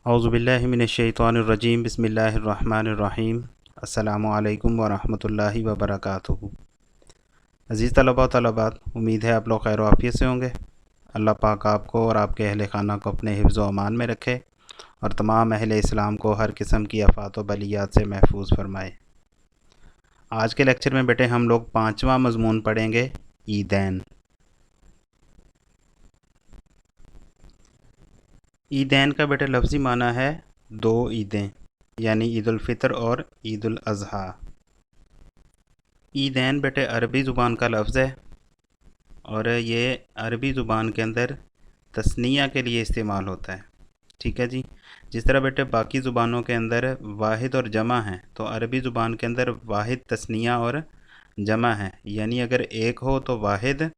औज़ुबिल्लाहि मिनश्शैतानिर्रजीम बिस्मिल्लाहिर्रहमानिर्रहीम। अस्सलामु अलैकुम वरहमतुल्लाहि वबरकातुहू। अज़ीज़ तलबा व तलबात, उम्मीद है आप लोग खैर आफियत से होंगे। अल्लाह पाक आपको और आपके अहल खाना को अपने हिफ्ज़ व अमान में रखे और तमाम अहल इस्लाम को हर किस्म की आफ़ात व बलियात से महफूज फरमाए। आज के लेक्चर में बेटे हम लोग 5वां मज़मून पढ़ेंगे, ईदैन। ईदैन का बेटे लफ्ज़ी माना है दो ईदें, यानी ईद उल फ़ितर और ईद उल अज़हा। ईदैन बेटे अरबी ज़ुबान का लफ्ज़ है और ये अरबी ज़ुबान के अंदर तस्निया के लिए इस्तेमाल होता है। ठीक है जी। जिस तरह बेटे बाकी ज़ुबानों के अंदर वाहिद और जमा है, तो अरबी ज़ुबान के अंदर वाहिद तस्निया और जमा है। यानी अगर एक हो तो वाहिद,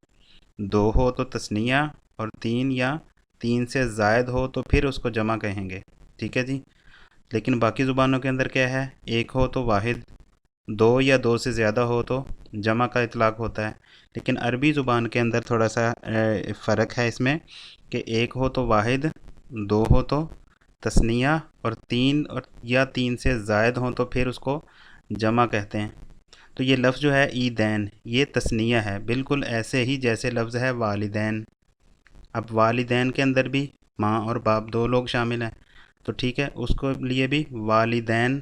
दो हो तो तस्निया और तीन या तीन से ज़ायद हो तो फिर उसको जमा कहेंगे। ठीक है जी। लेकिन बाकी ज़ुबानों के अंदर क्या है, एक हो तो वाहिद, दो या दो से ज़्यादा हो तो जमा का इतलाक़ होता है। लेकिन अरबी ज़ुबान के अंदर थोड़ा सा फ़र्क है इसमें कि एक हो तो वाहिद, दो हो तो तस्निया और तीन या तीन से ज़ायद हो तो फिर उसको जमा कहते हैं। तो ये लफ्ज़ जो है ईदैन, ये तस्निया है, बिल्कुल ऐसे ही जैसे लफ्ज़ है वालिदैन। अब वालिदैन के अंदर भी माँ और बाप दो लोग शामिल हैं, तो ठीक है, उसको लिए भी वालिदैन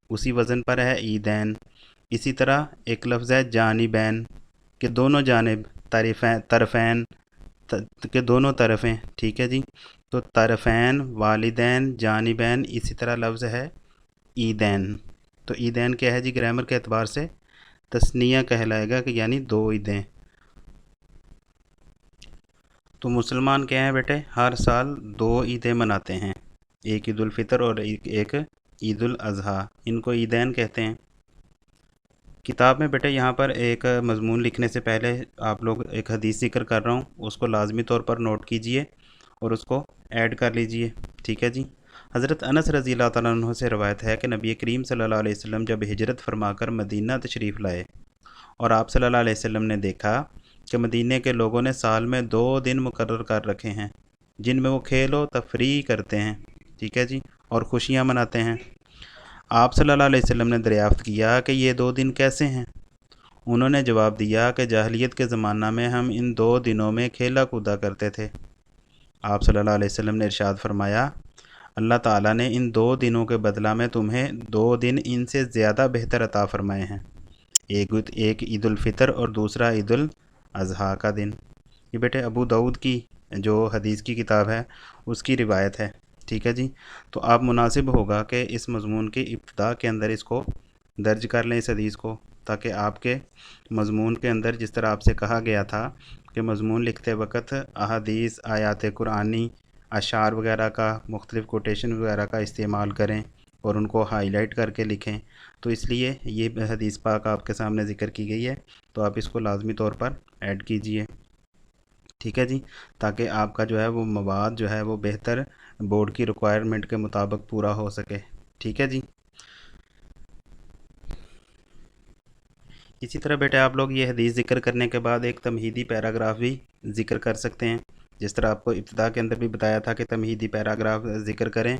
उसी वज़न पर है ईदैन। इसी तरह एक लफ्ज़ है जानिबैन, कि दोनों जानिब, तरफ़ैन के दोनों तरफ़ें। ठीक है जी। तो तरफ़ैन, वालिदैन, जानिबैन, इसी तरह लफ्ज़ है ईदैन। तो ईदैन क्या है जी, ग्रामर के एतबार से तस्निया कहलाएगा, कि यानी दो ईदें। तो मुसलमान क्या हैं बेटे, हर साल दो ईदें मनाते हैं, एक ईद उल फ़ितर और एक ईद उल अज़हा। इनको ईदैन कहते हैं। किताब में बेटे यहाँ पर एक मज़मून लिखने से पहले आप लोग एक हदीस ज़िक्र कर रहा हूँ, उसको लाजमी तौर पर नोट कीजिए और उसको ऐड कर लीजिए। ठीक है जी। हज़रत अनस रज़ी अल्लाह तआला अन्हु से रवायत है कि नबी करीम सल्लल्लाहु अलैहि वसल्लम जब हिजरत फरमाकर मदीना तशरीफ़ लाए और आप सल्लल्लाहु अलैहि वसल्लम ने देखा कि मदीने के लोगों ने साल में 2 दिन मुकर्रर कर रखे हैं जिनमें वो खेल व तफरीह करते हैं। ठीक है जी। और खुशियाँ मनाते हैं। आप सल्लल्लाहु अलैहि वसल्लम ने दरियाफ़्त किया कि ये 2 दिन कैसे हैं। उन्होंने जवाब दिया कि जाहिलियत के ज़माना में हम इन 2 दिनों में खेला कूदा करते थे। आप सल्लल्लाहु अलैहि वसल्लम ने इरशाद फरमाया, अल्लाह ताला ने इन 2 दिनों के बदला में तुम्हें 2 दिन इनसे ज़्यादा बेहतर अता फ़रमाए हैं, एक ईद उल फ़ितर और दूसरा ईद उल अज़हा का दिन। ये बेटे अबू दाऊद की जो हदीस की किताब है उसकी रिवायत है। ठीक है जी। तो आप मुनासिब होगा कि इस मज़मून की इब्तिदा के अंदर इसको दर्ज कर लें, इस हदीस को, ताकि आपके मज़मून के अंदर जिस तरह आपसे कहा गया था कि मज़मून लिखते वक्त अहादीस, आयात कुरानी, अशार वगैरह का, मुख्तलिफ़ कोटेशन वगैरह का इस्तेमाल करें और उनको हाईलाइट करके लिखें, तो इसलिए ये हदीस पाक आपके सामने ज़िक्र की गई है। तो आप इसको लाजमी तौर पर ऐड कीजिए। ठीक है जी। ताकि आपका जो है वो मवाद जो है वो बेहतर बोर्ड की रिक्वायरमेंट के मुताबिक पूरा हो सके। ठीक है जी। इसी तरह बेटे आप लोग ये हदीस ज़िक्र करने के बाद एक तमहीदी पैराग्राफ भी ज़िक्र कर सकते हैं। जिस तरह आपको इब्तिदा के अंदर भी बताया था कि तमहीदी पैराग्राफ ज़िक्र करें,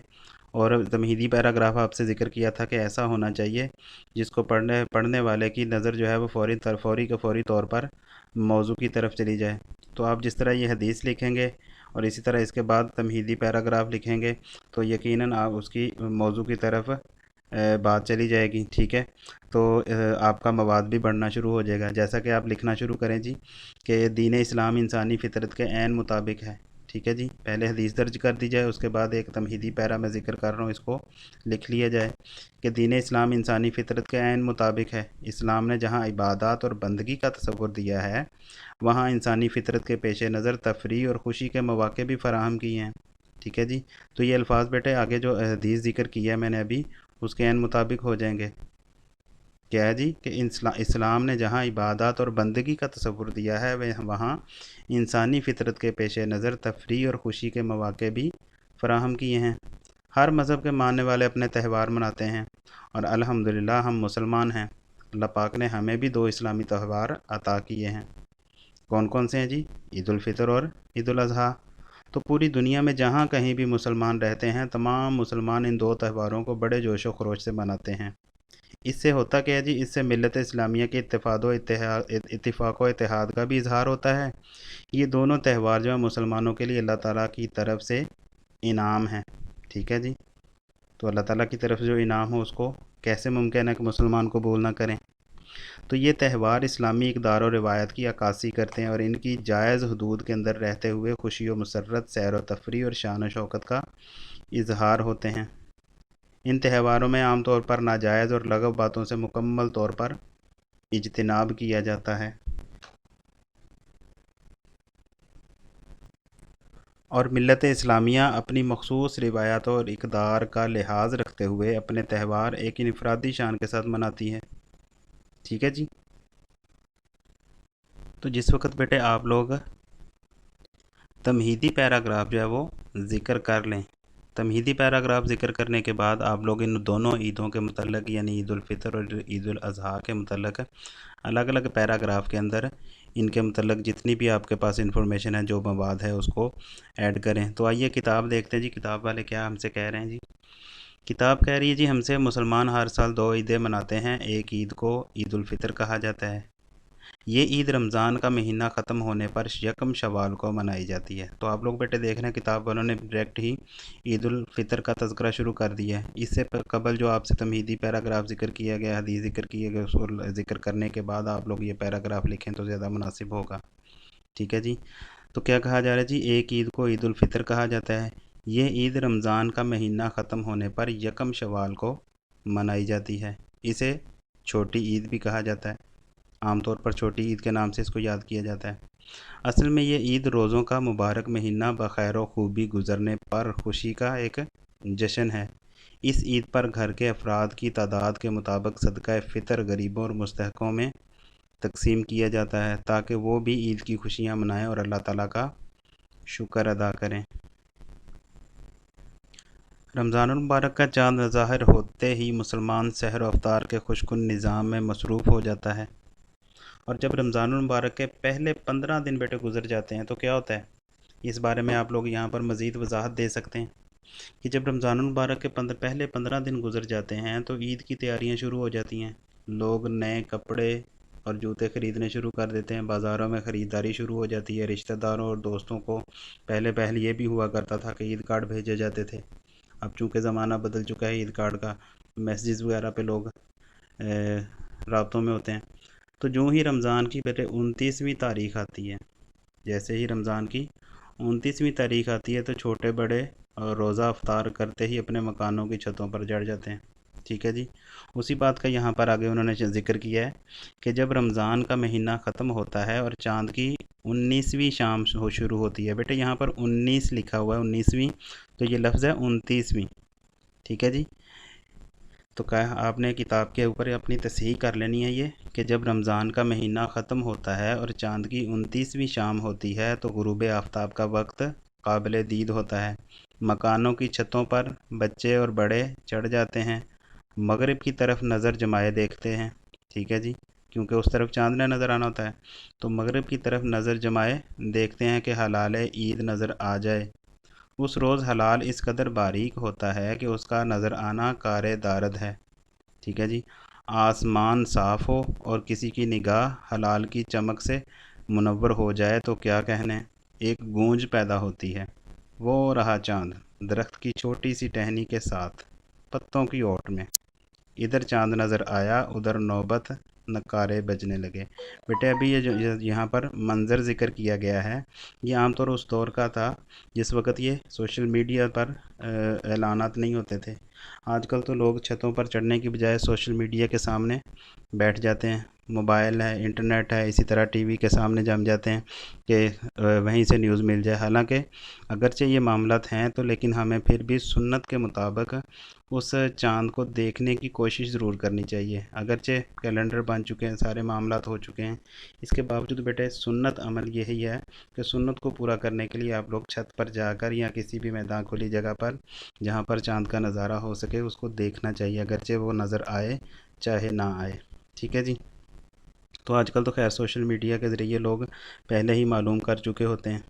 और तमहीदी पैराग्राफ आपसे ज़िक्र किया था कि ऐसा होना चाहिए जिसको पढ़ने वाले की नज़र जो है वो फ़ौरी तौर पर मौजू की तरफ चली जाए। तो आप जिस तरह ये हदीस लिखेंगे और इसी तरह इसके बाद तमहीदी पैराग्राफ लिखेंगे, तो यकीनन आप उसकी मौजू की तरफ बात चली जाएगी। ठीक है। तो आपका मवाद भी बढ़ना शुरू हो जाएगा। जैसा कि आप लिखना शुरू करें जी कि दीन इस्लाम इंसानी फ़ितरत के ऐन मुताबिक है। ठीक है जी। पहले हदीस दर्ज कर दी जाए, उसके बाद एक तमहीदी पैरा मैं ज़िक्र कर रहा हूँ, इसको लिख लिया जाए कि दीन इस्लाम इंसानी फ़ितरत के ऐन मुताबिक है। इस्लाम ने जहाँ इबादत और बंदगी का तसव्वुर दिया है, वहाँ इंसानी फ़ितरत के पेश नज़र तफरीह और ख़ुशी के मौक़े भी फ़राहम किए हैं। ठीक है जी। तो ये अल्फाज बेटे आगे जो हदीस ज़िक्र किया है मैंने अभी, उसके ऐन मुताबिक हो जाएंगे। क्या है जी कि इस्लाम ने जहाँ इबादत और बंदगी का तसव्वुर दिया है, वह वहाँ इंसानी फ़ितरत के पेश नज़र तफरीह और ख़ुशी के मौक़े भी फ़राहम किए हैं। हर मज़हब के मानने वाले अपने त्यौहार मनाते हैं और अल्हम्दुलिल्लाह हम मुसलमान हैं। अल्लाह पाक ने हमें भी 2 इस्लामी त्यौहार अता किए हैं। कौन कौन से हैं जी? ईद उल फ़ितर और ईद उल अज़हा। तो पूरी दुनिया में जहाँ कहीं भी मुसलमान रहते हैं, तमाम मुसलमान इन दो त्यौहारों को बड़े जोश व खरोश से मनाते हैं। इससे होता क्या है जी, इससे मिलत इस्लामिया के इत्तेफाक व इत्तेहाद का भी इजहार होता है। ये दोनों त्यौहार जो है मुसलमानों के लिए अल्लाह ताला की तरफ से इनाम है। ठीक है जी। तो अल्लाह ताला की तरफ से जो इनाम हो उसको कैसे मुमकिन है कि मुसलमान कबूल ना करें। तो ये त्यौहार इस्लामी इक़दार और रिवायत की अक्कासी करते हैं और इनकी जायज़ हदूद के अंदर रहते हुए खुशी व मसरत, सैर व तफरीह और शान व शौकत का इजहार होते हैं। इन त्यौहारों में आम तौर पर नाजायज़ और लगव बातों से मुकम्मल तौर पर इज्तिनाब किया जाता है और मिल्लत इस्लामिया अपनी मखसूस रिवायत और इक़दार का लिहाज रखते हुए अपने त्यौहार एक इनफरादी शान के साथ मनाती है। ठीक है जी। तो जिस वक्त बेटे आप लोग तमहीदी पैराग्राफ जो है वो ज़िक्र कर लें, तमहीदी पैराग्राफ ज़िक्र करने के बाद आप लोग इन दोनों ईदों के मतलब यानी ईद उल फ़ितर और ईद उल अज़हा के मतलब अलग अलग पैराग्राफ के अंदर इनके मतलब जितनी भी आपके पास इंफॉर्मेशन है, जो मवाद है, उसको ऐड करें। तो आइए किताब देखते हैं जी, किताब वाले क्या हमसे कह रहे हैं जी। किताब कह रही है जी हमसे, मुसलमान हर साल दो ईदें मनाते हैं। एक ईद को ईद उल फ़ितर कहा जाता है। ये ईद रमज़ान का महीना ख़त्म होने पर यकम शवाल को मनाई जाती है। तो आप लोग बेटे देख रहे हैं किताब वालों ने डायरेक्ट ही ईद उल फ़ितर का तज़किरा शुरू कर दिया है। इससे कबल जो आपसे तमहीदी पैराग्राफ ज़िक्र किया गया, हदीस ज़िक्र किए गए, उसको ज़िक्र करने के बाद आप लोग ये पैराग्राफ लिखें तो ज़्यादा मुनासिब होगा। ठीक है जी। तो क्या कहा जा रहा है जी, एक ईद को ईद उल फ़ितर कहा जाता है। ये ईद रमज़ान का महीना ख़त्म होने पर यकम शवाल को मनाई जाती है। इसे छोटी ईद भी कहा जाता है। आमतौर पर छोटी ईद के नाम से इसको याद किया जाता है। असल में ये ईद रोज़ों का मुबारक महीना बखैर व खूबी गुज़रने पर खुशी का एक जश्न है। इस ईद पर घर के अफराद की तादाद के मुताबिक सदका फ़ितर गरीबों और मुस्तहक़ों में तकसीम किया जाता है ताकि वो भी ईद की खुशियाँ मनाएं और अल्लाह ताला का शुक्र अदा करें। रमज़ानुल मुबारक का चाँद ज़ाहिर होते ही मुसलमान सहर व अफ्तार के खुशकुन निज़ाम में मसरूफ़ हो जाता है। और जब रमज़ानुल मुबारक के पहले 15 दिन बेटे गुजर जाते हैं तो क्या होता है, इस बारे में आप लोग यहाँ पर मज़ीद वजाहत दे सकते हैं कि जब रमज़ानुल मुबारक के पहले 15 दिन गुजर जाते हैं तो ईद की तैयारियाँ शुरू हो जाती हैं। लोग नए कपड़े और जूते ख़रीदने शुरू कर देते हैं, बाज़ारों में ख़रीदारी शुरू हो जाती है। रिश्तेदारों और दोस्तों को पहले ये भी हुआ करता था कि ईद कार्ड भेजे जाते थे। अब चूँकि ज़माना बदल चुका है ईद कार्ड का, मैसेजेस वगैरह पे लोग राब्तों में होते हैं। तो जो ही रमज़ान की बेटे 29वीं तारीख़ आती है, जैसे ही रमज़ान की 29वीं तारीख़ आती है तो छोटे बड़े रोज़ा अफ्तार करते ही अपने मकानों की छतों पर चढ़ जाते हैं। ठीक है जी। उसी बात का यहाँ पर आगे उन्होंने ज़िक्र किया है कि जब रमज़ान का महीना ख़त्म होता है और चाँद की 19वीं शाम शुरू होती है। बेटे यहाँ पर 19 लिखा हुआ है, 19वीं, तो ये लफ्ज़ है 29वीं। ठीक है जी। तो क्या आपने किताब के ऊपर अपनी तस्हीह कर लेनी है ये कि जब रमज़ान का महीना ख़त्म होता है और चाँद की 29वीं शाम होती है तो गुरूब आफ्ताब का वक्त काबिल दीद होता है। मकानों की छतों पर बच्चे और बड़े चढ़ जाते हैं, मगरिब की तरफ नज़र जमाए देखते हैं। ठीक है जी, क्योंकि उस तरफ चाँद ने नज़र आना होता है। तो मगरिब की तरफ नज़र जमाए देखते हैं कि हलाल ईद नज़र आ जाए। उस रोज़ हलाल इस कदर बारीक होता है कि उसका नज़र आना कार दारद है। ठीक है जी। आसमान साफ़ हो और किसी की निगाह हलाल की चमक से मुनव्वर हो जाए तो क्या कहने, एक गूंज पैदा होती है। वो रहा चाँद दरख्त की छोटी सी टहनी के साथ पत्तों की ओट में, इधर चाँद नज़र आया उधर नौबत नकारे बजने लगे। बेटे अभी ये जो यहाँ पर मंज़र ज़िक्र किया गया है, ये आमतौर उस दौर का था जिस वक़्त ये सोशल मीडिया पर ऐलानात नहीं होते थे। आजकल तो लोग छतों पर चढ़ने की बजाय सोशल मीडिया के सामने बैठ जाते हैं। मोबाइल है, इंटरनेट है, इसी तरह टीवी के सामने जम जाते हैं कि वहीं से न्यूज़ मिल जाए। हालांकि अगरचे ये मामलात हैं तो लेकिन हमें फिर भी सुन्नत के मुताबिक उस चाँद को देखने की कोशिश ज़रूर करनी चाहिए। अगरचे कैलेंडर बन चुके हैं, सारे मामलात हो चुके हैं, इसके बावजूद बेटे सुन्नत अमल यही है कि सुन्नत को पूरा करने के लिए आप लोग छत पर जाकर या किसी भी मैदान खुली जगह पर जहाँ पर चाँद का नज़ारा हो सके उसको देखना चाहिए, अगरचे वो नज़र आए चाहे ना आए। ठीक है जी। तो आजकल तो खैर सोशल मीडिया के ज़रिए लोग पहले ही मालूम कर चुके होते हैं।